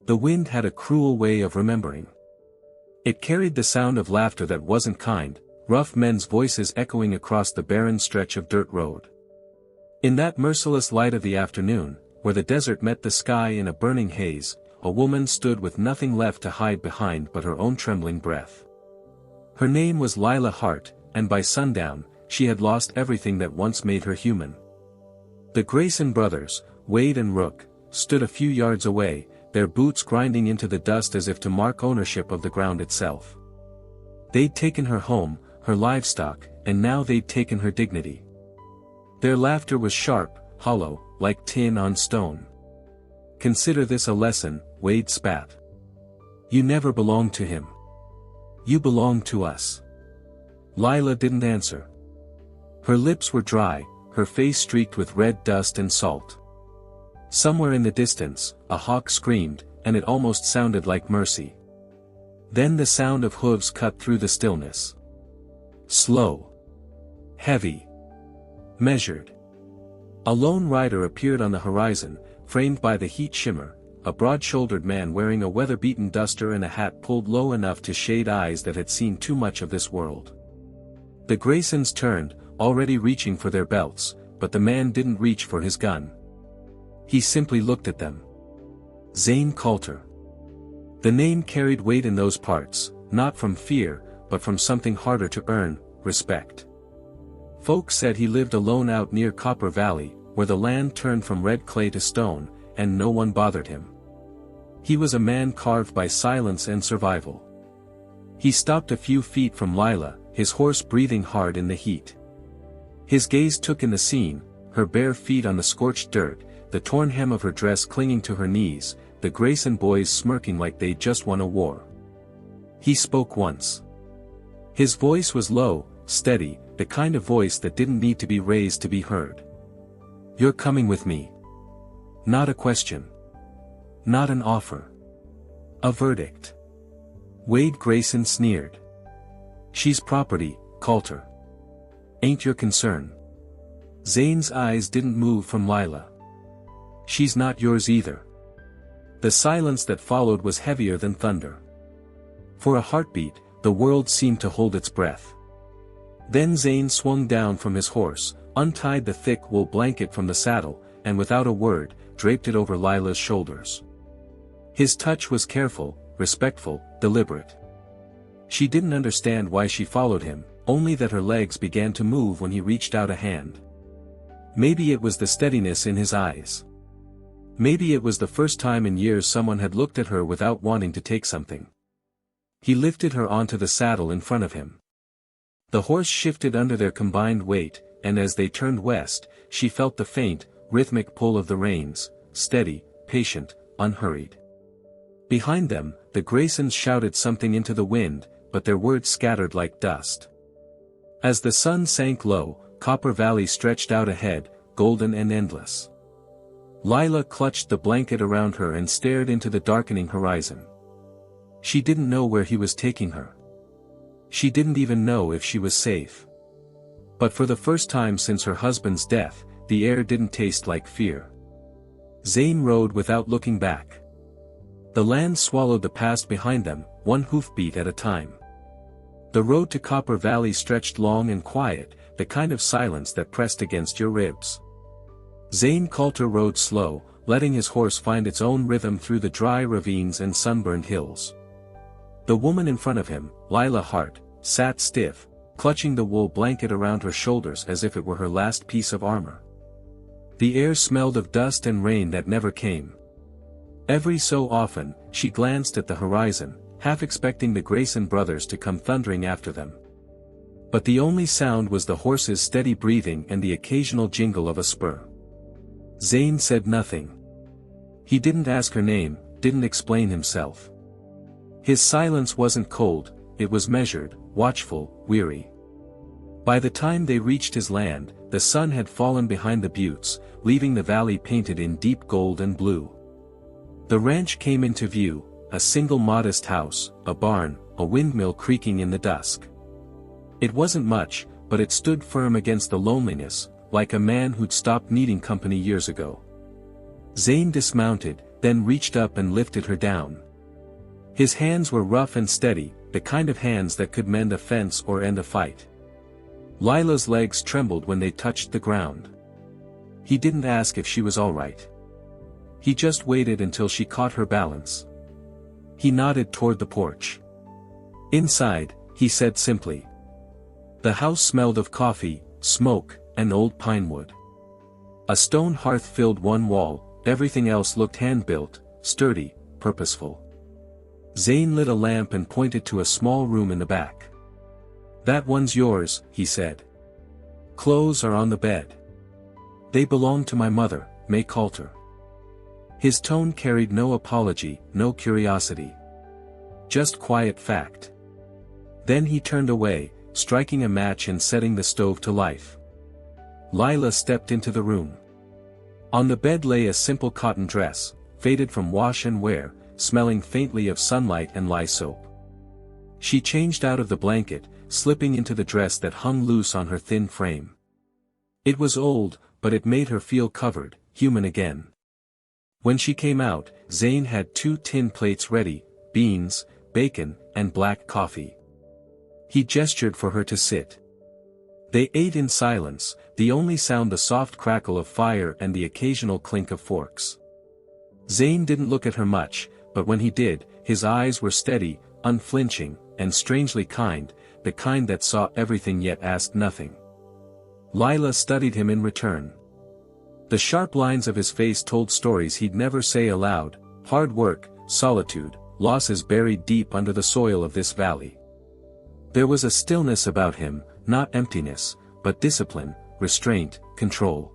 The wind had a cruel way of remembering. It carried the sound of laughter that wasn't kind, rough men's voices echoing across the barren stretch of dirt road. In that merciless light of the afternoon, where the desert met the sky in a burning haze, a woman stood with nothing left to hide behind but her own trembling breath. Her name was Lila Hart, and by sundown, she had lost everything that once made her human. The Grayson brothers, Wade and Rook, stood a few yards away, their boots grinding into the dust as if to mark ownership of the ground itself. They'd taken her home, her livestock, and now they'd taken her dignity. Their laughter was sharp, hollow, like tin on stone. "Consider this a lesson," Wade spat. "You never belonged to him. You belonged to us." Lila didn't answer. Her lips were dry, her face streaked with red dust and salt. Somewhere in the distance, a hawk screamed, and it almost sounded like mercy. Then the sound of hooves cut through the stillness. Slow. Heavy. Measured. A lone rider appeared on the horizon, framed by the heat shimmer, a broad-shouldered man wearing a weather-beaten duster and a hat pulled low enough to shade eyes that had seen too much of this world. The Graysons turned, already reaching for their belts, but the man didn't reach for his gun. He simply looked at them. Zane Colter. The name carried weight in those parts, not from fear, but from something harder to earn, respect. Folks said he lived alone out near Copper Valley, where the land turned from red clay to stone, and no one bothered him. He was a man carved by silence and survival. He stopped a few feet from Lila, his horse breathing hard in the heat. His gaze took in the scene, her bare feet on the scorched dirt, the torn hem of her dress clinging to her knees, the Grayson boys smirking like they'd just won a war. He spoke once. His voice was low, steady, the kind of voice that didn't need to be raised to be heard. "You're coming with me." Not a question. Not an offer. A verdict. Wade Grayson sneered. "She's property, Colter. Ain't your concern." Zane's eyes didn't move from Lila. "She's not yours either." The silence that followed was heavier than thunder. For a heartbeat, the world seemed to hold its breath. Then Zane swung down from his horse, untied the thick wool blanket from the saddle, and without a word, draped it over Lila's shoulders. His touch was careful, respectful, deliberate. She didn't understand why she followed him, only that her legs began to move when he reached out a hand. Maybe it was the steadiness in his eyes. Maybe it was the first time in years someone had looked at her without wanting to take something. He lifted her onto the saddle in front of him. The horse shifted under their combined weight, and as they turned west, she felt the faint, rhythmic pull of the reins, steady, patient, unhurried. Behind them, the Graysons shouted something into the wind, but their words scattered like dust. As the sun sank low, Copper Valley stretched out ahead, golden and endless. Lila clutched the blanket around her and stared into the darkening horizon. She didn't know where he was taking her. She didn't even know if she was safe. But for the first time since her husband's death, the air didn't taste like fear. Zane rode without looking back. The land swallowed the past behind them, one hoofbeat at a time. The road to Copper Valley stretched long and quiet, the kind of silence that pressed against your ribs. Zane Colter rode slow, letting his horse find its own rhythm through the dry ravines and sunburned hills. The woman in front of him, Lila Hart, sat stiff, clutching the wool blanket around her shoulders as if it were her last piece of armor. The air smelled of dust and rain that never came. Every so often, she glanced at the horizon, half expecting the Grayson brothers to come thundering after them. But the only sound was the horse's steady breathing and the occasional jingle of a spur. Zane said nothing. He didn't ask her name, didn't explain himself. His silence wasn't cold, it was measured, watchful, weary. By the time they reached his land, the sun had fallen behind the buttes, leaving the valley painted in deep gold and blue. The ranch came into view, a single modest house, a barn, a windmill creaking in the dusk. It wasn't much, but it stood firm against the loneliness, like a man who'd stopped needing company years ago. Zane dismounted, then reached up and lifted her down. His hands were rough and steady, the kind of hands that could mend a fence or end a fight. Lila's legs trembled when they touched the ground. He didn't ask if she was all right. He just waited until she caught her balance. He nodded toward the porch. Inside, he said simply. The house smelled of coffee, smoke, and old pine wood. A stone hearth filled one wall, everything else looked hand-built, sturdy, purposeful. Zane lit a lamp and pointed to a small room in the back. That one's yours, he said. Clothes are on the bed. They belong to my mother, May Colter. His tone carried no apology, no curiosity. Just quiet fact. Then he turned away, striking a match and setting the stove to life. Lila stepped into the room. On the bed lay a simple cotton dress, faded from wash and wear, smelling faintly of sunlight and lye soap. She changed out of the blanket, slipping into the dress that hung loose on her thin frame. It was old, but it made her feel covered, human again. When she came out, Zane had 2 tin plates ready, beans, bacon, and black coffee. He gestured for her to sit. They ate in silence, the only sound the soft crackle of fire and the occasional clink of forks. Zane didn't look at her much, but when he did, his eyes were steady, unflinching, and strangely kind, the kind that saw everything yet asked nothing. Lila studied him in return. The sharp lines of his face told stories he'd never say aloud: hard work, solitude, losses buried deep under the soil of this valley. There was a stillness about him, not emptiness, but discipline, restraint, control.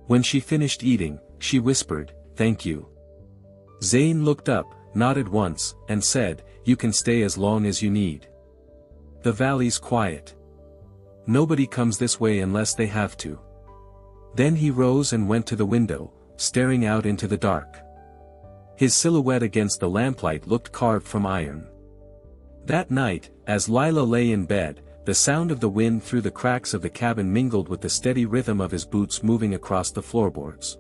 When she finished eating, she whispered, "Thank you." Zane looked up, nodded once, and said, "You can stay as long as you need. The valley's quiet. Nobody comes this way unless they have to." Then he rose and went to the window, staring out into the dark. His silhouette against the lamplight looked carved from iron. That night, as Lila lay in bed, the sound of the wind through the cracks of the cabin mingled with the steady rhythm of his boots moving across the floorboards.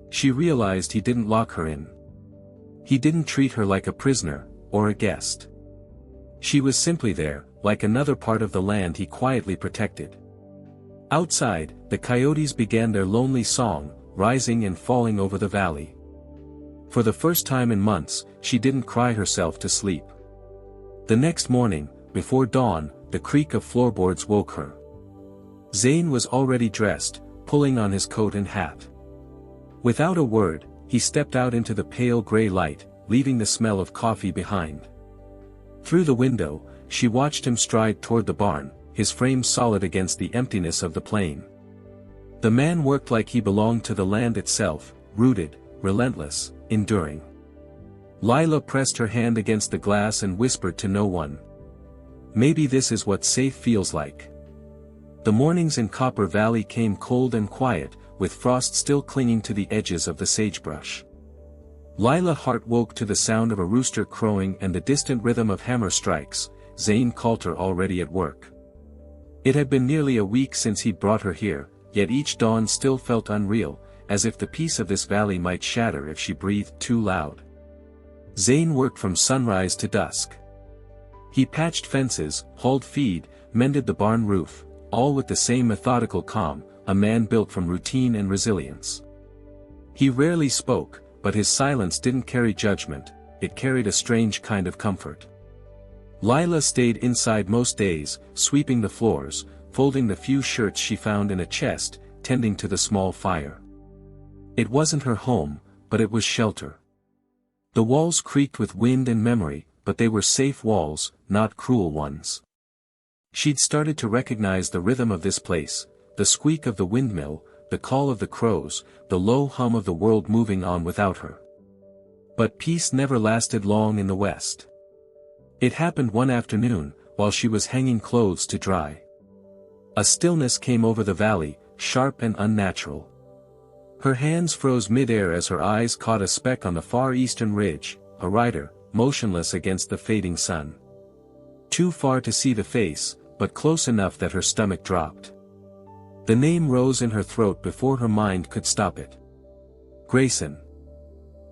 She realized he didn't lock her in. He didn't treat her like a prisoner, or a guest. She was simply there, like another part of the land he quietly protected. Outside, the coyotes began their lonely song, rising and falling over the valley. For the first time in months, she didn't cry herself to sleep. The next morning, before dawn, the creak of floorboards woke her. Zane was already dressed, pulling on his coat and hat. Without a word, he stepped out into the pale gray light, leaving the smell of coffee behind. Through the window, she watched him stride toward the barn, his frame solid against the emptiness of the plain. The man worked like he belonged to the land itself, rooted, relentless, enduring. Lila pressed her hand against the glass and whispered to no one. Maybe this is what safe feels like. The mornings in Copper Valley came cold and quiet, with frost still clinging to the edges of the sagebrush. Lila Hart woke to the sound of a rooster crowing and the distant rhythm of hammer strikes, Zane Colter already at work. It had been nearly a week since he'd brought her here, yet each dawn still felt unreal, as if the peace of this valley might shatter if she breathed too loud. Zane worked from sunrise to dusk. He patched fences, hauled feed, mended the barn roof, all with the same methodical calm, a man built from routine and resilience. He rarely spoke, but his silence didn't carry judgment, it carried a strange kind of comfort. Lila stayed inside most days, sweeping the floors, folding the few shirts she found in a chest, tending to the small fire. It wasn't her home, but it was shelter. The walls creaked with wind and memory, but they were safe walls, not cruel ones. She'd started to recognize the rhythm of this place, the squeak of the windmill, the call of the crows, the low hum of the world moving on without her. But peace never lasted long in the West. It happened one afternoon, while she was hanging clothes to dry. A stillness came over the valley, sharp and unnatural. Her hands froze mid-air as her eyes caught a speck on the far eastern ridge, a rider, motionless against the fading sun. Too far to see the face, but close enough that her stomach dropped. The name rose in her throat before her mind could stop it. Grayson.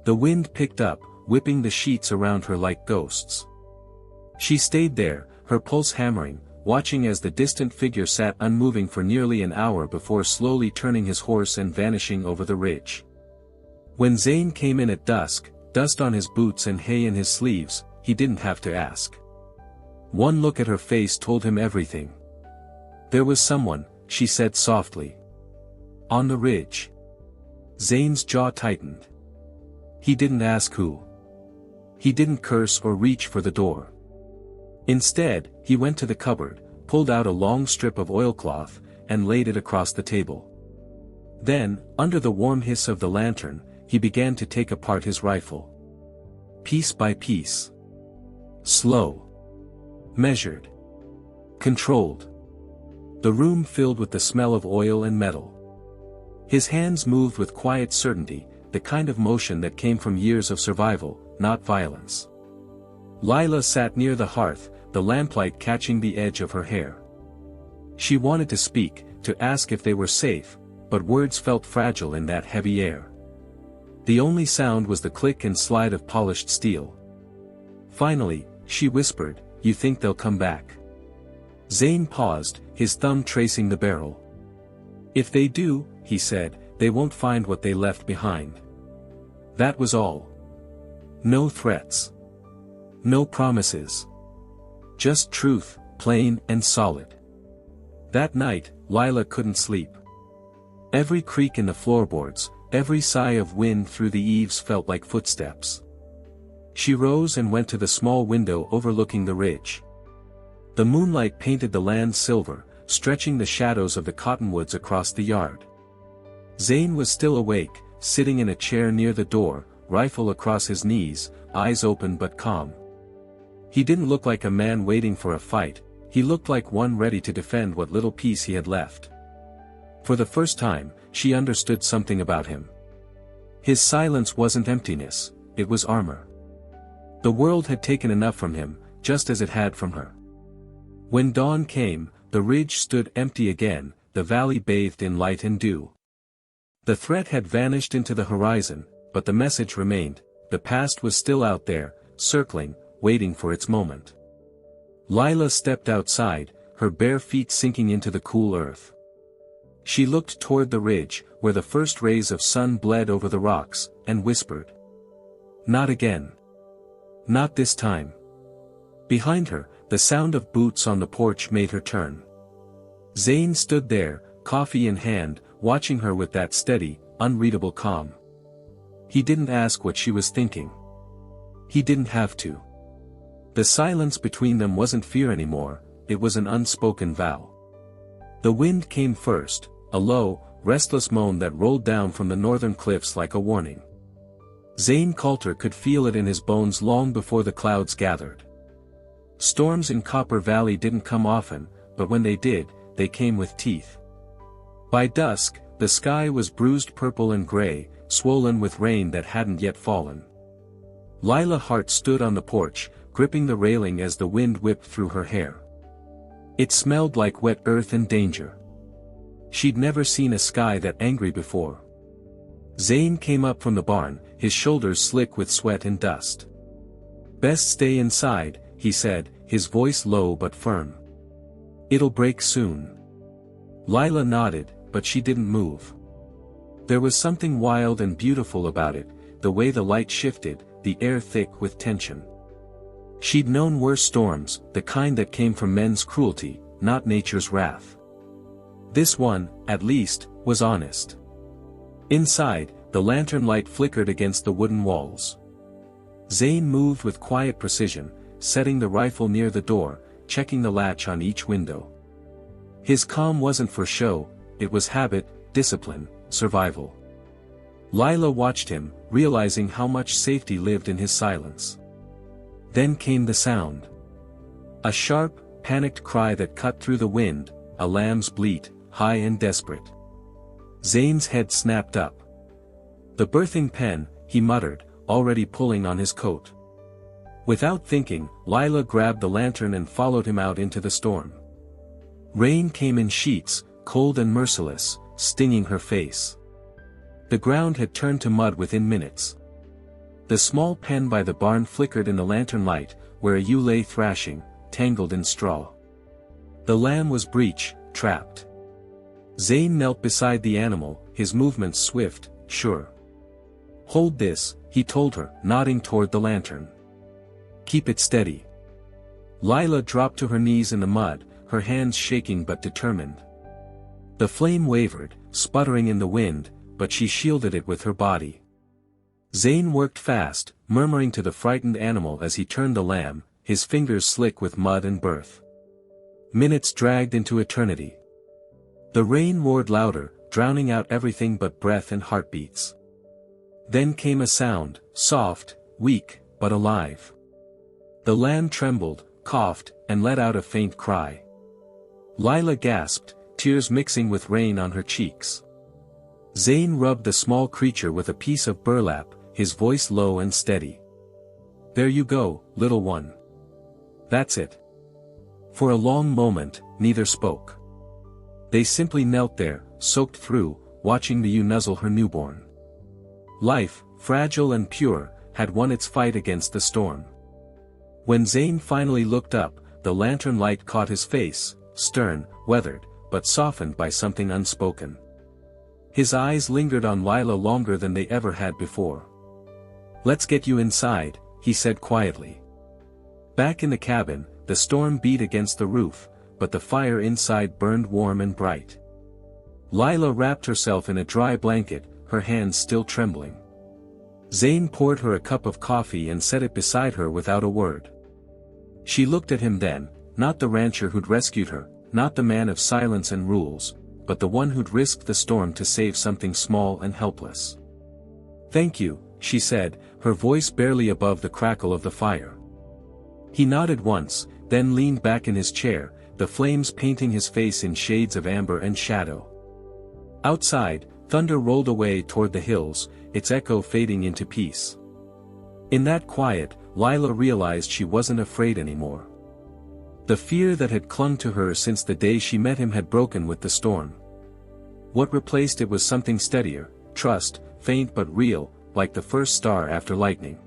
The wind picked up, whipping the sheets around her like ghosts. She stayed there, her pulse hammering, watching as the distant figure sat unmoving for nearly an hour before slowly turning his horse and vanishing over the ridge. When Zane came in at dusk, dust on his boots and hay in his sleeves, he didn't have to ask. One look at her face told him everything. "There was someone," she said softly. "On the ridge." Zane's jaw tightened. He didn't ask who. He didn't curse or reach for the door. Instead, he went to the cupboard, pulled out a long strip of oilcloth, and laid it across the table. Then, under the warm hiss of the lantern, he began to take apart his rifle. Piece by piece. Slow. Measured. Controlled. The room filled with the smell of oil and metal. His hands moved with quiet certainty, the kind of motion that came from years of survival, not violence. Lila sat near the hearth, the lamplight catching the edge of her hair. She wanted to speak, to ask if they were safe, but words felt fragile in that heavy air. The only sound was the click and slide of polished steel. Finally, she whispered, "You think they'll come back?" Zane paused, his thumb tracing the barrel. "If they do," he said, "they won't find what they left behind." That was all. No threats. No promises. Just truth, plain and solid. That night, Lila couldn't sleep. Every creak in the floorboards, every sigh of wind through the eaves felt like footsteps. She rose and went to the small window overlooking the ridge. The moonlight painted the land silver, stretching the shadows of the cottonwoods across the yard. Zane was still awake, sitting in a chair near the door, rifle across his knees, eyes open but calm. He didn't look like a man waiting for a fight, he looked like one ready to defend what little peace he had left. For the first time, she understood something about him. His silence wasn't emptiness, it was armor. The world had taken enough from him, just as it had from her. When dawn came, the ridge stood empty again, the valley bathed in light and dew. The threat had vanished into the horizon, but the message remained, the past was still out there, circling, waiting for its moment. Lila stepped outside, her bare feet sinking into the cool earth. She looked toward the ridge, where the first rays of sun bled over the rocks, and whispered. "Not again. Not this time." Behind her, the sound of boots on the porch made her turn. Zane stood there, coffee in hand, watching her with that steady, unreadable calm. He didn't ask what she was thinking. He didn't have to. The silence between them wasn't fear anymore, it was an unspoken vow. The wind came first, a low, restless moan that rolled down from the northern cliffs like a warning. Zane Colter could feel it in his bones long before the clouds gathered. Storms in Copper Valley didn't come often, but when they did, they came with teeth. By dusk, the sky was bruised purple and gray, swollen with rain that hadn't yet fallen. Lila Hart stood on the porch, gripping the railing as the wind whipped through her hair. It smelled like wet earth and danger. She'd never seen a sky that angry before. Zane came up from the barn, his shoulders slick with sweat and dust. "Best stay inside," he said, his voice low but firm. "It'll break soon." Lila nodded, but she didn't move. There was something wild and beautiful about it, the way the light shifted, the air thick with tension. She'd known worse storms, the kind that came from men's cruelty, not nature's wrath. This one, at least, was honest. Inside, the lantern light flickered against the wooden walls. Zane moved with quiet precision, setting the rifle near the door, checking the latch on each window. His calm wasn't for show, it was habit, discipline, survival. Lila watched him, realizing how much safety lived in his silence. Then came the sound. A sharp, panicked cry that cut through the wind, a lamb's bleat, high and desperate. Zane's head snapped up. "The birthing pen," he muttered, already pulling on his coat. Without thinking, Lila grabbed the lantern and followed him out into the storm. Rain came in sheets, cold and merciless, stinging her face. The ground had turned to mud within minutes. The small pen by the barn flickered in the lantern light, where a ewe lay thrashing, tangled in straw. The lamb was breech, trapped. Zane knelt beside the animal, his movements swift, sure. "Hold this," he told her, nodding toward the lantern. "Keep it steady." Lila dropped to her knees in the mud, her hands shaking but determined. The flame wavered, sputtering in the wind, but she shielded it with her body. Zane worked fast, murmuring to the frightened animal as he turned the lamb, his fingers slick with mud and birth. Minutes dragged into eternity. The rain roared louder, drowning out everything but breath and heartbeats. Then came a sound, soft, weak, but alive. The lamb trembled, coughed, and let out a faint cry. Lila gasped, tears mixing with rain on her cheeks. Zane rubbed the small creature with a piece of burlap, his voice low and steady. "There you go, little one. That's it." For a long moment, neither spoke. They simply knelt there, soaked through, watching the ewe nuzzle her newborn. Life, fragile and pure, had won its fight against the storm. When Zane finally looked up, the lantern light caught his face, stern, weathered, but softened by something unspoken. His eyes lingered on Lila longer than they ever had before. "Let's get you inside," he said quietly. Back in the cabin, the storm beat against the roof, but the fire inside burned warm and bright. Lila wrapped herself in a dry blanket, her hands still trembling. Zane poured her a cup of coffee and set it beside her without a word. She looked at him then, not the rancher who'd rescued her, not the man of silence and rules, but the one who'd risked the storm to save something small and helpless. "Thank you," she said, her voice barely above the crackle of the fire. He nodded once, then leaned back in his chair, the flames painting his face in shades of amber and shadow. Outside, thunder rolled away toward the hills, its echo fading into peace. In that quiet, Lila realized she wasn't afraid anymore. The fear that had clung to her since the day she met him had broken with the storm. What replaced it was something steadier, trust, faint but real, like the first star after lightning.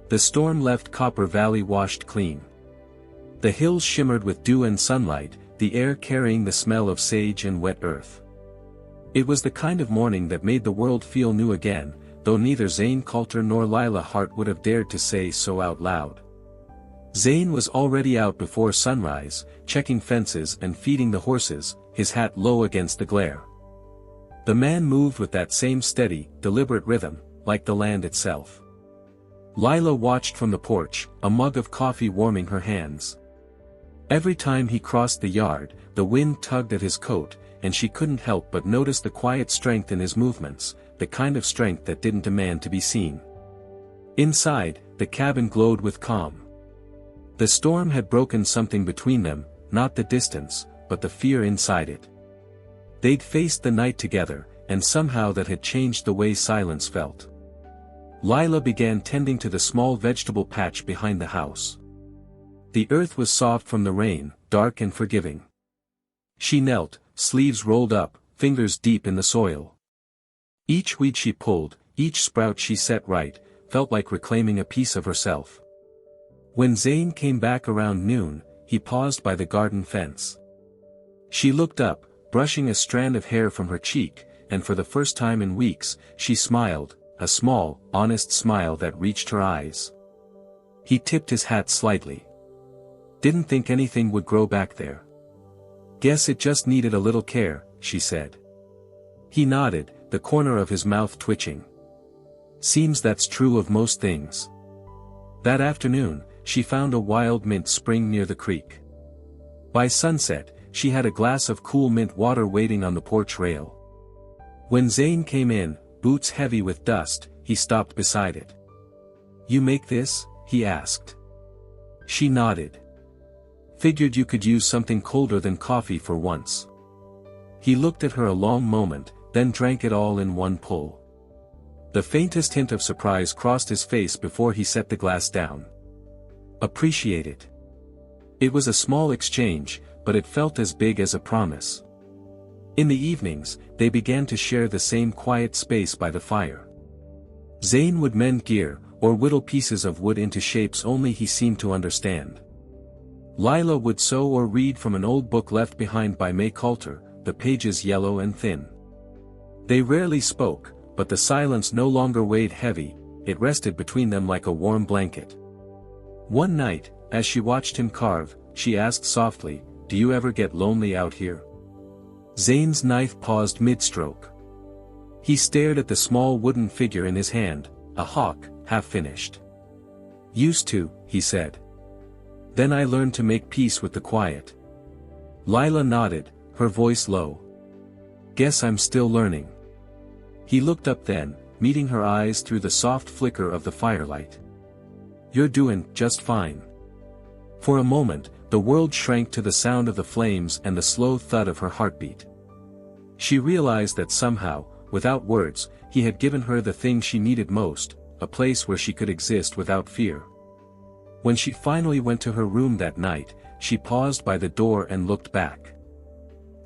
The storm left Copper Valley washed clean. The hills shimmered with dew and sunlight, the air carrying the smell of sage and wet earth. It was the kind of morning that made the world feel new again, though neither Zane Colter nor Lila Hart would have dared to say so out loud. Zane was already out before sunrise, checking fences and feeding the horses, his hat low against the glare. The man moved with that same steady, deliberate rhythm, like the land itself. Lila watched from the porch, a mug of coffee warming her hands. Every time he crossed the yard, the wind tugged at his coat, and she couldn't help but notice the quiet strength in his movements, the kind of strength that didn't demand to be seen. Inside, the cabin glowed with calm. The storm had broken something between them, not the distance, but the fear inside it. They'd faced the night together, and somehow that had changed the way silence felt. Lila began tending to the small vegetable patch behind the house. The earth was soft from the rain, dark and forgiving. She knelt, sleeves rolled up, fingers deep in the soil. Each weed she pulled, each sprout she set right, felt like reclaiming a piece of herself. When Zane came back around noon, he paused by the garden fence. She looked up, brushing a strand of hair from her cheek, and for the first time in weeks, she smiled, a small, honest smile that reached her eyes. He tipped his hat slightly. "Didn't think anything would grow back there. Guess it just needed a little care," she said. He nodded, the corner of his mouth twitching. "Seems that's true of most things." That afternoon, she found a wild mint spring near the creek. By sunset, she had a glass of cool mint water waiting on the porch rail. When Zane came in, boots heavy with dust, he stopped beside it. "You make this?" he asked. She nodded. "Figured you could use something colder than coffee for once." He looked at her a long moment, then drank it all in one pull. The faintest hint of surprise crossed his face before he set the glass down. "Appreciate it." It was a small exchange, but it felt as big as a promise. In the evenings, they began to share the same quiet space by the fire. Zane would mend gear, or whittle pieces of wood into shapes only he seemed to understand. Lila would sew or read from an old book left behind by Zane Colter, the pages yellow and thin. They rarely spoke, but the silence no longer weighed heavy, it rested between them like a warm blanket. One night, as she watched him carve, she asked softly, "Do you ever get lonely out here?" Zane's knife paused mid-stroke. He stared at the small wooden figure in his hand, a hawk, half-finished. "Used to," he said. "Then I learned to make peace with the quiet." Lila nodded, her voice low. "Guess I'm still learning." He looked up then, meeting her eyes through the soft flicker of the firelight. "You're doing just fine." For a moment, the world shrank to the sound of the flames and the slow thud of her heartbeat. She realized that somehow, without words, he had given her the thing she needed most, a place where she could exist without fear. When she finally went to her room that night, she paused by the door and looked back.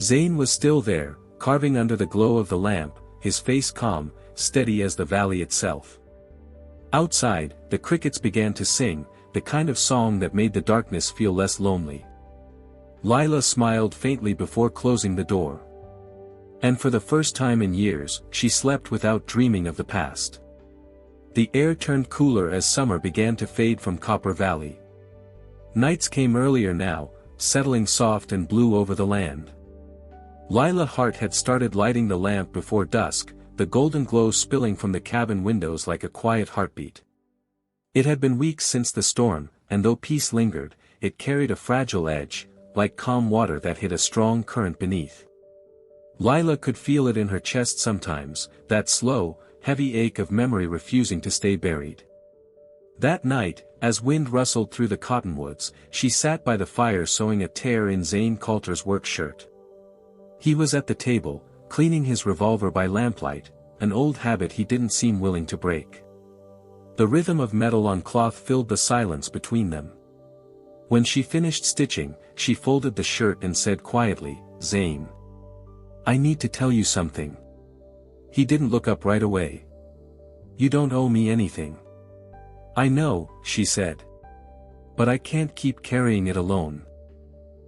Zane was still there, carving under the glow of the lamp, his face calm, steady as the valley itself. Outside, the crickets began to sing, the kind of song that made the darkness feel less lonely. Lila smiled faintly before closing the door. And for the first time in years, she slept without dreaming of the past. The air turned cooler as summer began to fade from Copper Valley. Nights came earlier now, settling soft and blue over the land. Lila Hart had started lighting the lamp before dusk, the golden glow spilling from the cabin windows like a quiet heartbeat. It had been weeks since the storm, and though peace lingered, it carried a fragile edge, like calm water that hid a strong current beneath. Lila could feel it in her chest sometimes, that slow, heavy ache of memory refusing to stay buried. That night, as wind rustled through the cottonwoods, she sat by the fire sewing a tear in Zane Colter's work shirt. He was at the table, cleaning his revolver by lamplight, an old habit he didn't seem willing to break. The rhythm of metal on cloth filled the silence between them. When she finished stitching, she folded the shirt and said quietly, "Zane, I need to tell you something." He didn't look up right away. "You don't owe me anything." "I know," she said. "But I can't keep carrying it alone."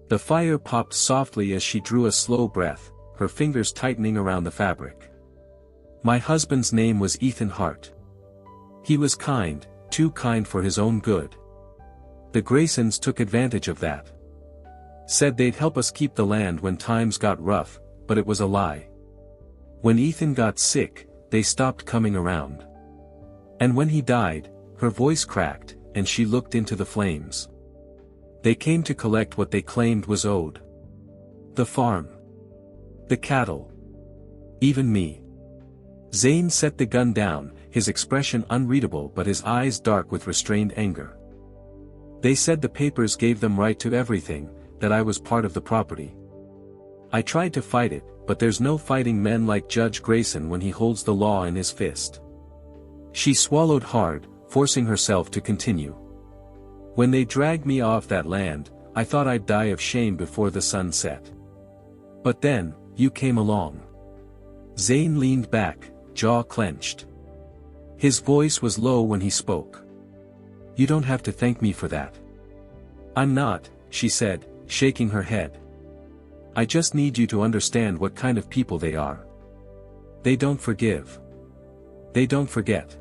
The fire popped softly as she drew a slow breath, her fingers tightening around the fabric. "My husband's name was Ethan Hart. He was kind, too kind for his own good. The Graysons took advantage of that. Said they'd help us keep the land when times got rough, but it was a lie. When Ethan got sick, they stopped coming around. And when he died," her voice cracked, and she looked into the flames. "They came to collect what they claimed was owed. The farm. The cattle. Even me." Zane set the gun down, his expression unreadable but his eyes dark with restrained anger. "They said the papers gave them right to everything, that I was part of the property. I tried to fight it, but there's no fighting men like Judge Grayson when he holds the law in his fist." She swallowed hard, forcing herself to continue. "When they dragged me off that land, I thought I'd die of shame before the sun set. But then, you came along." Zane leaned back, jaw clenched. His voice was low when he spoke. "You don't have to thank me for that." "I'm not," she said, shaking her head. "I just need you to understand what kind of people they are. They don't forgive. They don't forget."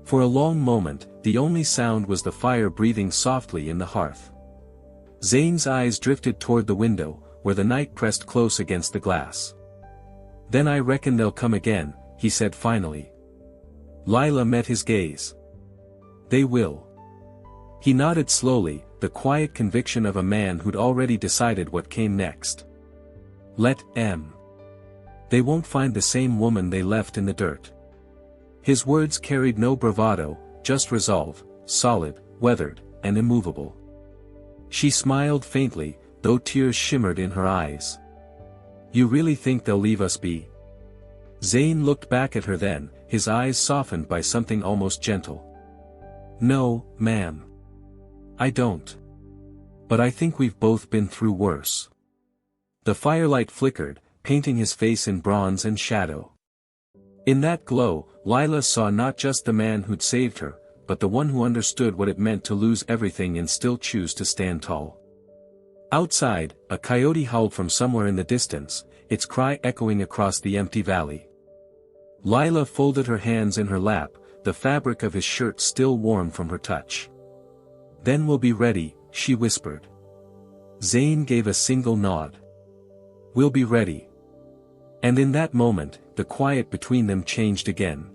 For a long moment, the only sound was the fire breathing softly in the hearth. Zane's eyes drifted toward the window, where the night pressed close against the glass. "Then I reckon they'll come again," he said finally. Lila met his gaze. "They will." He nodded slowly, the quiet conviction of a man who'd already decided what came next. "Let 'em. They won't find the same woman they left in the dirt." His words carried no bravado, just resolve, solid, weathered, and immovable. She smiled faintly, though tears shimmered in her eyes. "You really think they'll leave us be?" Zane looked back at her then, his eyes softened by something almost gentle. "No, ma'am. I don't. But I think we've both been through worse." The firelight flickered, painting his face in bronze and shadow. In that glow, Lila saw not just the man who'd saved her, but the one who understood what it meant to lose everything and still choose to stand tall. Outside, a coyote howled from somewhere in the distance, its cry echoing across the empty valley. Lila folded her hands in her lap, the fabric of his shirt still warm from her touch. "Then we'll be ready," she whispered. Zane gave a single nod. "We'll be ready." And in that moment, the quiet between them changed again.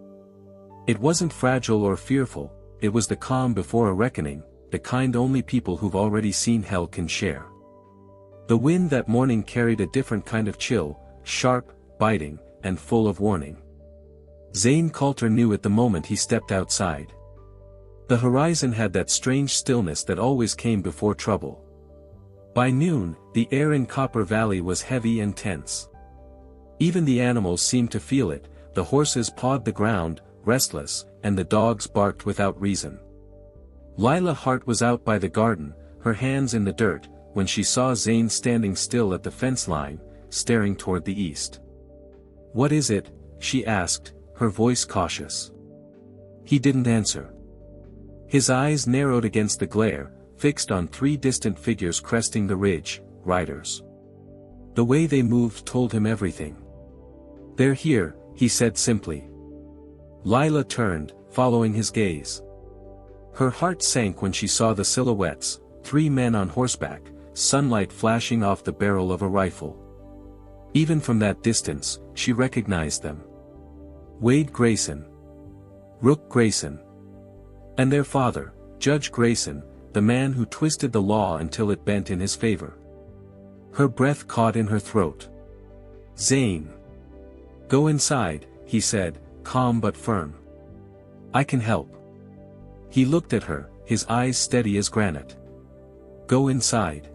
It wasn't fragile or fearful, it was the calm before a reckoning, the kind only people who've already seen hell can share. The wind that morning carried a different kind of chill, sharp, biting, and full of warning. Zane Colter knew at the moment he stepped outside. The horizon had that strange stillness that always came before trouble. By noon, the air in Copper Valley was heavy and tense. Even the animals seemed to feel it, the horses pawed the ground, restless, and the dogs barked without reason. Lila Hart was out by the garden, her hands in the dirt, when she saw Zane standing still at the fence line, staring toward the east. "What is it?" she asked, her voice cautious. He didn't answer. His eyes narrowed against the glare, fixed on 3 distant figures cresting the ridge, riders. The way they moved told him everything. "They're here," he said simply. Lila turned, following his gaze. Her heart sank when she saw the silhouettes, 3 men on horseback, sunlight flashing off the barrel of a rifle. Even from that distance, she recognized them. Wade Grayson. Rook Grayson. And their father, Judge Grayson, the man who twisted the law until it bent in his favor. Her breath caught in her throat. "Zane. Go inside," he said, calm but firm. "I can help." He looked at her, his eyes steady as granite. "Go inside."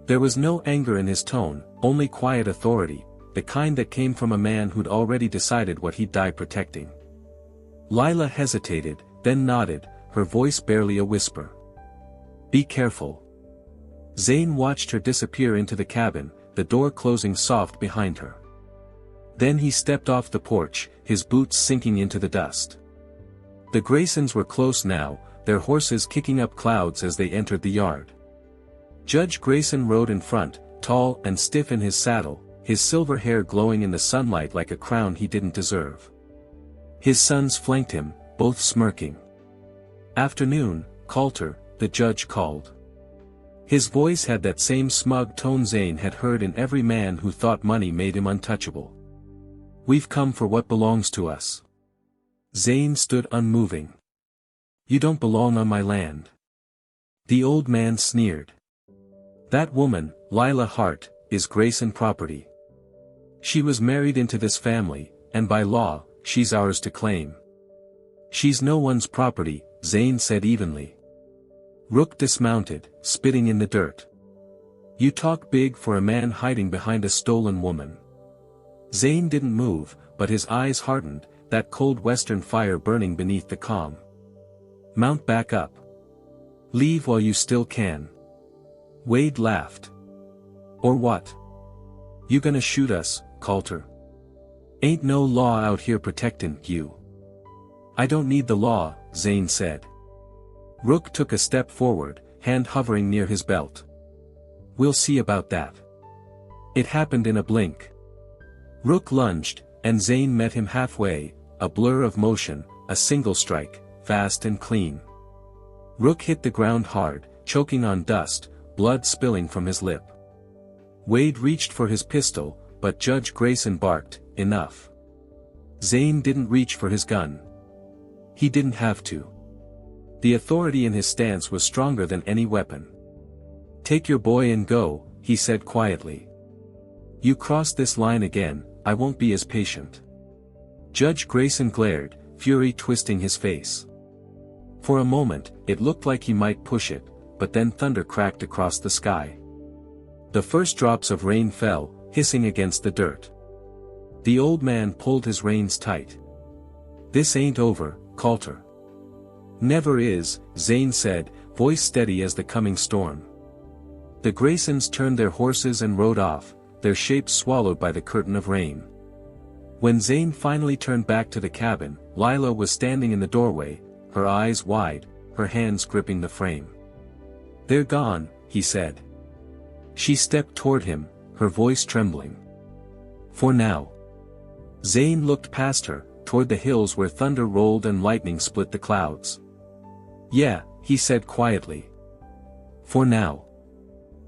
There was no anger in his tone, only quiet authority, the kind that came from a man who'd already decided what he'd die protecting. Lila hesitated, then nodded, her voice barely a whisper. "Be careful." Zane watched her disappear into the cabin, the door closing soft behind her. Then he stepped off the porch, his boots sinking into the dust. The Graysons were close now, their horses kicking up clouds as they entered the yard. Judge Grayson rode in front, tall and stiff in his saddle, his silver hair glowing in the sunlight like a crown he didn't deserve. His sons flanked him, both smirking. "Afternoon, Colter," the judge called. His voice had that same smug tone Zane had heard in every man who thought money made him untouchable. "We've come for what belongs to us." Zane stood unmoving. "You don't belong on my land." The old man sneered. "That woman, Lila Hart, is Grayson property. She was married into this family, and by law, she's ours to claim." "She's no one's property," Zane said evenly. Rook dismounted, spitting in the dirt. "You talk big for a man hiding behind a stolen woman." Zane didn't move, but his eyes hardened, that cold western fire burning beneath the calm. "Mount back up. Leave while you still can." Wade laughed. "Or what? You gonna shoot us, Colter? Ain't no law out here protectin' you." "I don't need the law," Zane said. Rook took a step forward, hand hovering near his belt. "We'll see about that." It happened in a blink. Rook lunged, and Zane met him halfway, a blur of motion, a single strike, fast and clean. Rook hit the ground hard, choking on dust, blood spilling from his lip. Wade reached for his pistol, but Judge Grayson barked, "Enough." Zane didn't reach for his gun. He didn't have to. The authority in his stance was stronger than any weapon. "Take your boy and go," he said quietly. "You cross this line again, I won't be as patient." Judge Grayson glared, fury twisting his face. For a moment, it looked like he might push it, but then thunder cracked across the sky. The first drops of rain fell, hissing against the dirt. The old man pulled his reins tight. "This ain't over, Colter." "Never is," Zane said, voice steady as the coming storm. The Graysons turned their horses and rode off, their shapes swallowed by the curtain of rain. When Zane finally turned back to the cabin, Lila was standing in the doorway, her eyes wide, her hands gripping the frame. "They're gone," he said. She stepped toward him, her voice trembling. "For now." Zane looked past her, toward the hills where thunder rolled and lightning split the clouds. "Yeah," he said quietly. "For now."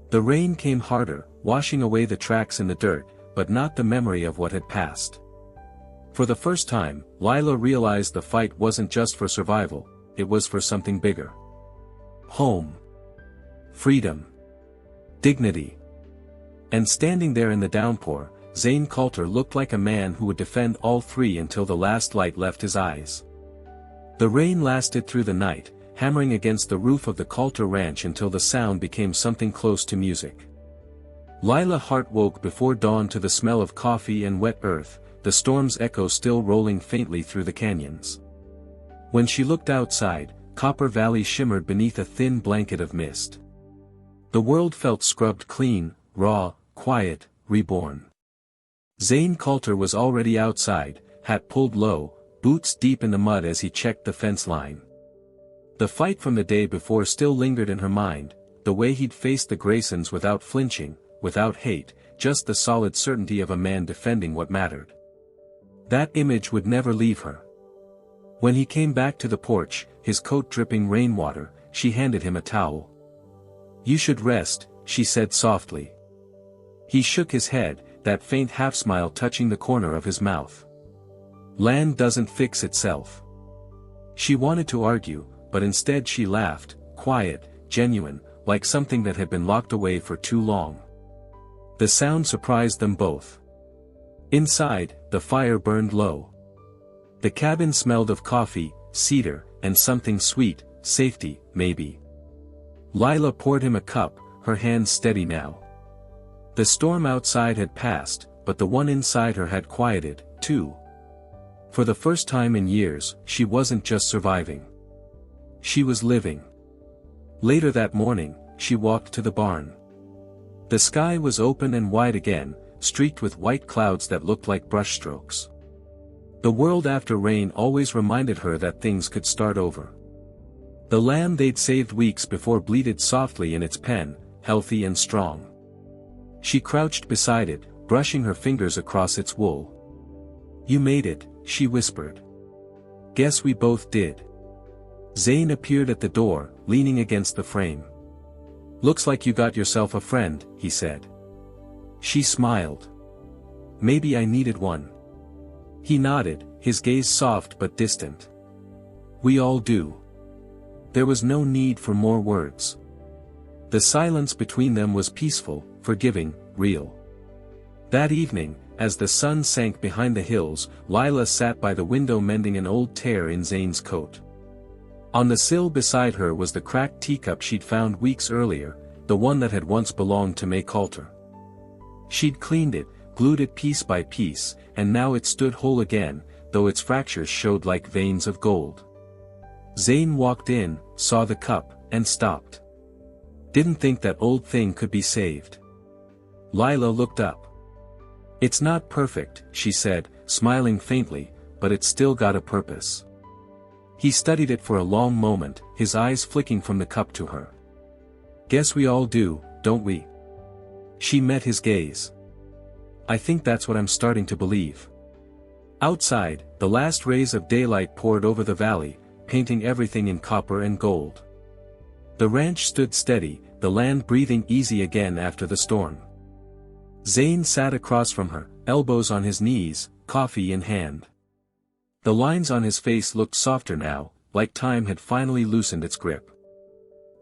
The rain came harder, washing away the tracks in the dirt, but not the memory of what had passed. For the first time, Lila realized the fight wasn't just for survival, it was for something bigger. Home. Freedom. Dignity. And standing there in the downpour, Zane Colter looked like a man who would defend all three until the last light left his eyes. The rain lasted through the night, hammering against the roof of the Colter ranch until the sound became something close to music. Lila Hart woke before dawn to the smell of coffee and wet earth, the storm's echo still rolling faintly through the canyons. When she looked outside, Copper Valley shimmered beneath a thin blanket of mist. The world felt scrubbed clean, raw, quiet, reborn. Zane Colter was already outside, hat pulled low, boots deep in the mud as he checked the fence line. The fight from the day before still lingered in her mind, the way he'd faced the Graysons without flinching, without hate, just the solid certainty of a man defending what mattered. That image would never leave her. When he came back to the porch, his coat dripping rainwater, she handed him a towel. "You should rest," she said softly. He shook his head, that faint half-smile touching the corner of his mouth. "Land doesn't fix itself." She wanted to argue, but instead she laughed, quiet, genuine, like something that had been locked away for too long. The sound surprised them both. Inside, the fire burned low. The cabin smelled of coffee, cedar, and something sweet, safety, maybe. Lila poured him a cup, her hands steady now. The storm outside had passed, but the one inside her had quieted, too. For the first time in years, she wasn't just surviving. She was living. Later that morning, she walked to the barn. The sky was open and wide again, streaked with white clouds that looked like brushstrokes. The world after rain always reminded her that things could start over. The lamb they'd saved weeks before bleated softly in its pen, healthy and strong. She crouched beside it, brushing her fingers across its wool. "You made it," she whispered. "Guess we both did." Zane appeared at the door, leaning against the frame. "Looks like you got yourself a friend," he said. She smiled. "Maybe I needed one." He nodded, his gaze soft but distant. "We all do." There was no need for more words. The silence between them was peaceful, forgiving, real. That evening, as the sun sank behind the hills, Lila sat by the window mending an old tear in Zane's coat. On the sill beside her was the cracked teacup she'd found weeks earlier, the one that had once belonged to May Colter. She'd cleaned it, glued it piece by piece, and now it stood whole again, though its fractures showed like veins of gold. Zane walked in, saw the cup, and stopped. Didn't think that old thing could be saved. Lila looked up. "It's not perfect," she said, smiling faintly, "but it's still got a purpose." He studied it for a long moment, his eyes flicking from the cup to her. "Guess we all do, don't we?" She met his gaze. "I think that's what I'm starting to believe." Outside, the last rays of daylight poured over the valley, painting everything in copper and gold. The ranch stood steady, the land breathing easy again after the storm. Zane sat across from her, elbows on his knees, coffee in hand. The lines on his face looked softer now, like time had finally loosened its grip.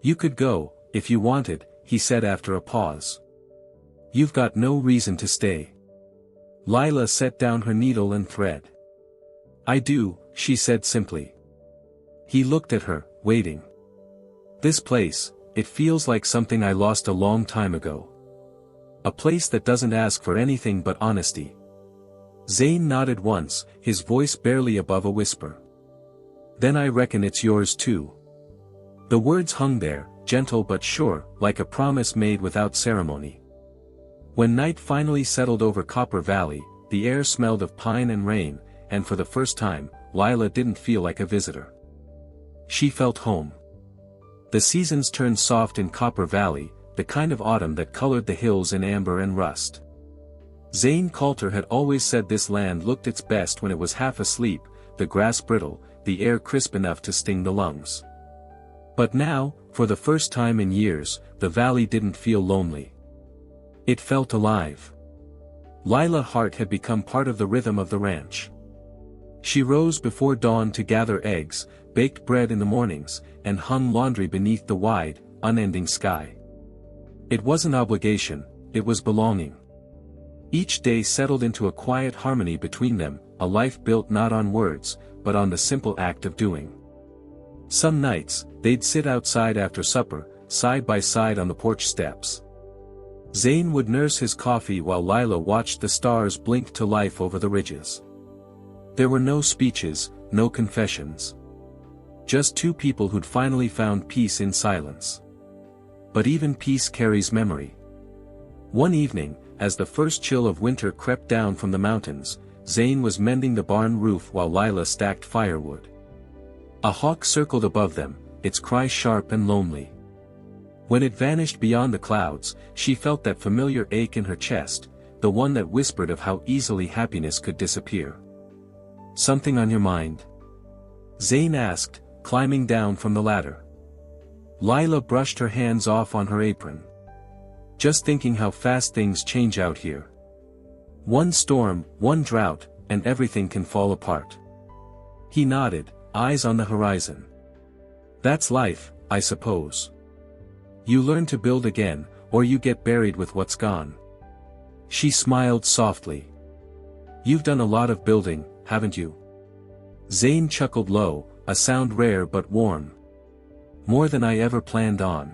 "You could go, if you wanted," he said after a pause. "You've got no reason to stay." Lila set down her needle and thread. "I do," she said simply. He looked at her, waiting. "This place, it feels like something I lost a long time ago. A place that doesn't ask for anything but honesty." Zane nodded once, his voice barely above a whisper. "Then I reckon it's yours too." The words hung there, gentle but sure, like a promise made without ceremony. When night finally settled over Copper Valley, the air smelled of pine and rain, and for the first time, Lila didn't feel like a visitor. She felt home. The seasons turned soft in Copper Valley, the kind of autumn that colored the hills in amber and rust. Zane Colter had always said this land looked its best when it was half asleep, the grass brittle, the air crisp enough to sting the lungs. But now, for the first time in years, the valley didn't feel lonely. It felt alive. Lila Hart had become part of the rhythm of the ranch. She rose before dawn to gather eggs, baked bread in the mornings, and hung laundry beneath the wide, unending sky. It wasn't obligation, it was belonging. Each day settled into a quiet harmony between them, a life built not on words, but on the simple act of doing. Some nights, they'd sit outside after supper, side by side on the porch steps. Zane would nurse his coffee while Lila watched the stars blink to life over the ridges. There were no speeches, no confessions. Just two people who'd finally found peace in silence. But even peace carries memory. One evening, as the first chill of winter crept down from the mountains, Zane was mending the barn roof while Lila stacked firewood. A hawk circled above them, its cry sharp and lonely. When it vanished beyond the clouds, she felt that familiar ache in her chest, the one that whispered of how easily happiness could disappear. "Something on your mind?" Zane asked, climbing down from the ladder. Lila brushed her hands off on her apron. "Just thinking how fast things change out here. One storm, one drought, and everything can fall apart." He nodded, eyes on the horizon. "That's life, I suppose. You learn to build again, or you get buried with what's gone." She smiled softly. "You've done a lot of building, haven't you?" Zane chuckled low, a sound rare but warm. "More than I ever planned on."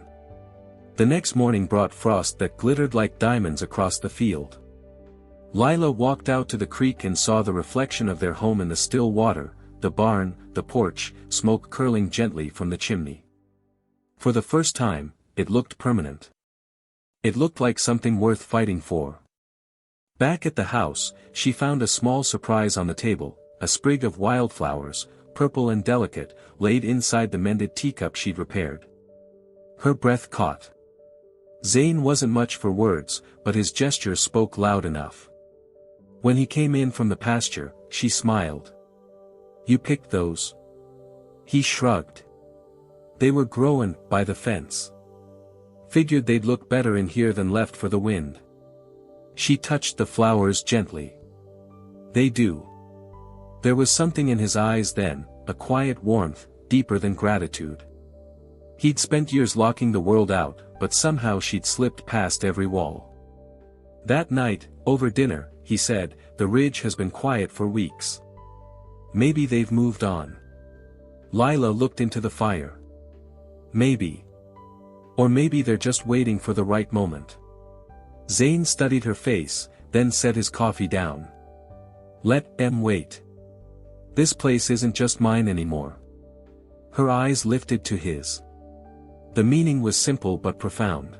The next morning brought frost that glittered like diamonds across the field. Lila walked out to the creek and saw the reflection of their home in the still water, the barn, the porch, smoke curling gently from the chimney. For the first time, it looked permanent. It looked like something worth fighting for. Back at the house, she found a small surprise on the table, a sprig of wildflowers, purple and delicate, laid inside the mended teacup she'd repaired. Her breath caught. Zane wasn't much for words, but his gesture spoke loud enough. When he came in from the pasture, she smiled. "You picked those?" He shrugged. "They were growing by the fence. Figured they'd look better in here than left for the wind." She touched the flowers gently. "They do." There was something in his eyes then, a quiet warmth, deeper than gratitude. He'd spent years locking the world out, but somehow she'd slipped past every wall. That night, over dinner, he said, "The ridge has been quiet for weeks. Maybe they've moved on." Lila looked into the fire. "Maybe. Or maybe they're just waiting for the right moment." Zane studied her face, then set his coffee down. "Let them wait. This place isn't just mine anymore." Her eyes lifted to his. The meaning was simple but profound.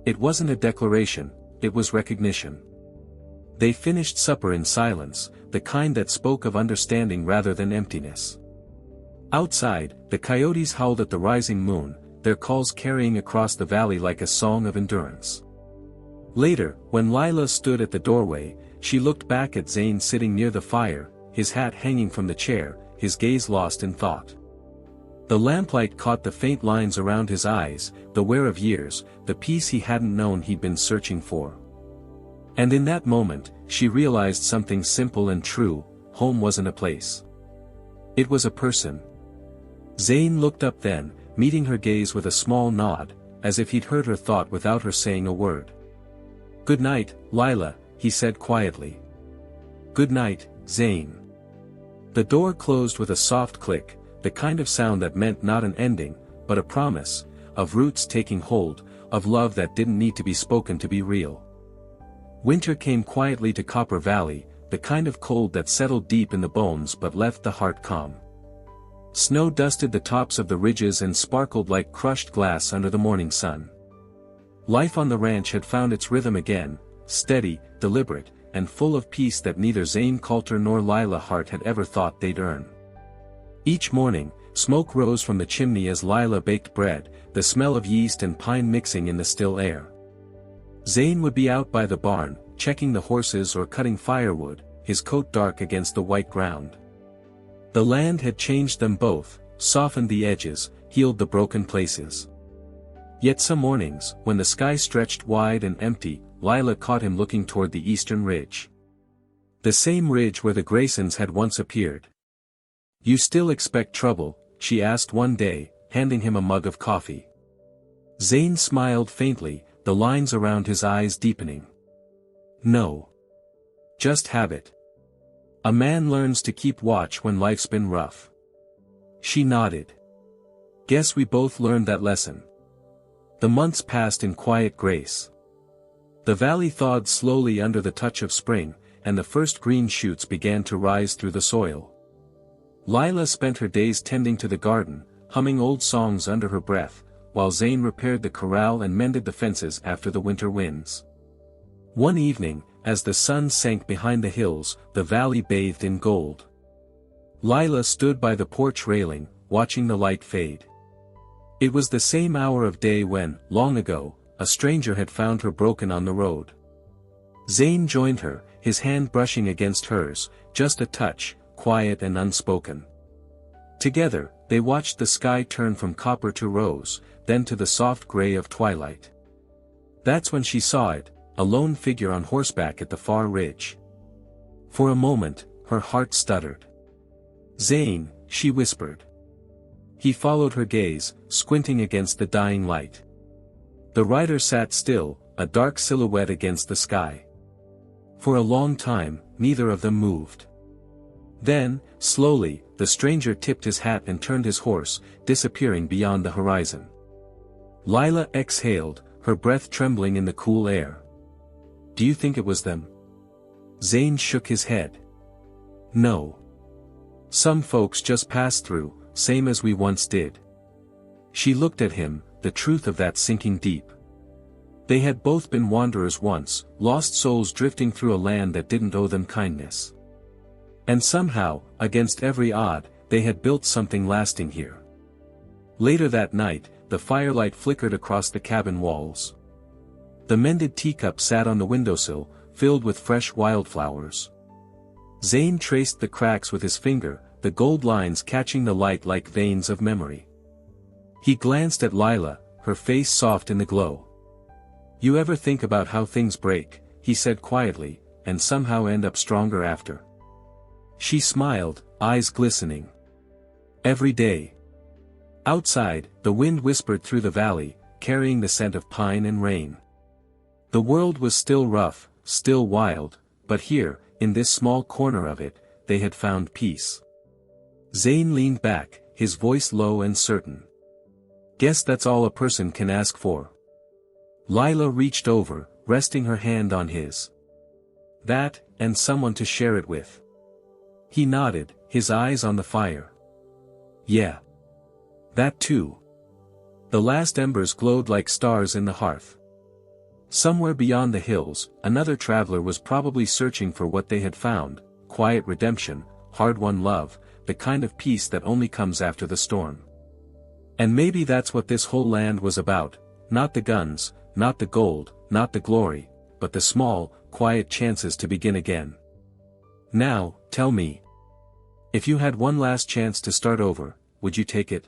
It wasn't a declaration, it was recognition. They finished supper in silence, the kind that spoke of understanding rather than emptiness. Outside, the coyotes howled at the rising moon, their calls carrying across the valley like a song of endurance. Later, when Lila stood at the doorway, she looked back at Zane sitting near the fire, his hat hanging from the chair, his gaze lost in thought. The lamplight caught the faint lines around his eyes, the wear of years, the peace he hadn't known he'd been searching for. And in that moment, she realized something simple and true: home wasn't a place. It was a person. Zane looked up then, meeting her gaze with a small nod, as if he'd heard her thought without her saying a word. "Good night, Lila," he said quietly. "Good night, Zane." The door closed with a soft click, the kind of sound that meant not an ending, but a promise, of roots taking hold, of love that didn't need to be spoken to be real. Winter came quietly to Copper Valley, the kind of cold that settled deep in the bones but left the heart calm. Snow dusted the tops of the ridges and sparkled like crushed glass under the morning sun. Life on the ranch had found its rhythm again, steady, deliberate, and full of peace that neither Zane Colter nor Lila Hart had ever thought they'd earn. Each morning, smoke rose from the chimney as Lila baked bread, the smell of yeast and pine mixing in the still air. Zane would be out by the barn, checking the horses or cutting firewood, his coat dark against the white ground. The land had changed them both, softened the edges, healed the broken places. Yet some mornings, when the sky stretched wide and empty, Lila caught him looking toward the eastern ridge. The same ridge where the Graysons had once appeared. "You still expect trouble?" she asked one day, handing him a mug of coffee. Zane smiled faintly, the lines around his eyes deepening. "No. Just habit. A man learns to keep watch when life's been rough." She nodded. "Guess we both learned that lesson." The months passed in quiet grace. The valley thawed slowly under the touch of spring, and the first green shoots began to rise through the soil. Lila spent her days tending to the garden, humming old songs under her breath, while Zane repaired the corral and mended the fences after the winter winds. One evening, as the sun sank behind the hills, the valley bathed in gold. Lila stood by the porch railing, watching the light fade. It was the same hour of day when, long ago, a stranger had found her broken on the road. Zane joined her, his hand brushing against hers, just a touch, quiet and unspoken. Together, they watched the sky turn from copper to rose, then to the soft gray of twilight. That's when she saw it, a lone figure on horseback at the far ridge. For a moment, her heart stuttered. "Zane," she whispered. He followed her gaze, squinting against the dying light. The rider sat still, a dark silhouette against the sky. For a long time, neither of them moved. Then, slowly, the stranger tipped his hat and turned his horse, disappearing beyond the horizon. Lila exhaled, her breath trembling in the cool air. "Do you think it was them?" Zane shook his head. "No. Some folks just pass through, same as we once did." She looked at him, the truth of that sinking deep. They had both been wanderers once, lost souls drifting through a land that didn't owe them kindness. And somehow, against every odd, they had built something lasting here. Later that night, the firelight flickered across the cabin walls. The mended teacup sat on the windowsill, filled with fresh wildflowers. Zane traced the cracks with his finger, the gold lines catching the light like veins of memory. He glanced at Lila, her face soft in the glow. "You ever think about how things break," he said quietly, "and somehow end up stronger after?" She smiled, eyes glistening. "Every day." Outside, the wind whispered through the valley, carrying the scent of pine and rain. The world was still rough, still wild, but here, in this small corner of it, they had found peace. Zane leaned back, his voice low and certain. "Guess that's all a person can ask for." Lila reached over, resting her hand on his. "That, and someone to share it with." He nodded, his eyes on the fire. "Yeah. That too." The last embers glowed like stars in the hearth. Somewhere beyond the hills, another traveler was probably searching for what they had found: quiet redemption, hard-won love, the kind of peace that only comes after the storm. And maybe that's what this whole land was about, not the guns, not the gold, not the glory, but the small, quiet chances to begin again. "Now, tell me. If you had one last chance to start over, would you take it?"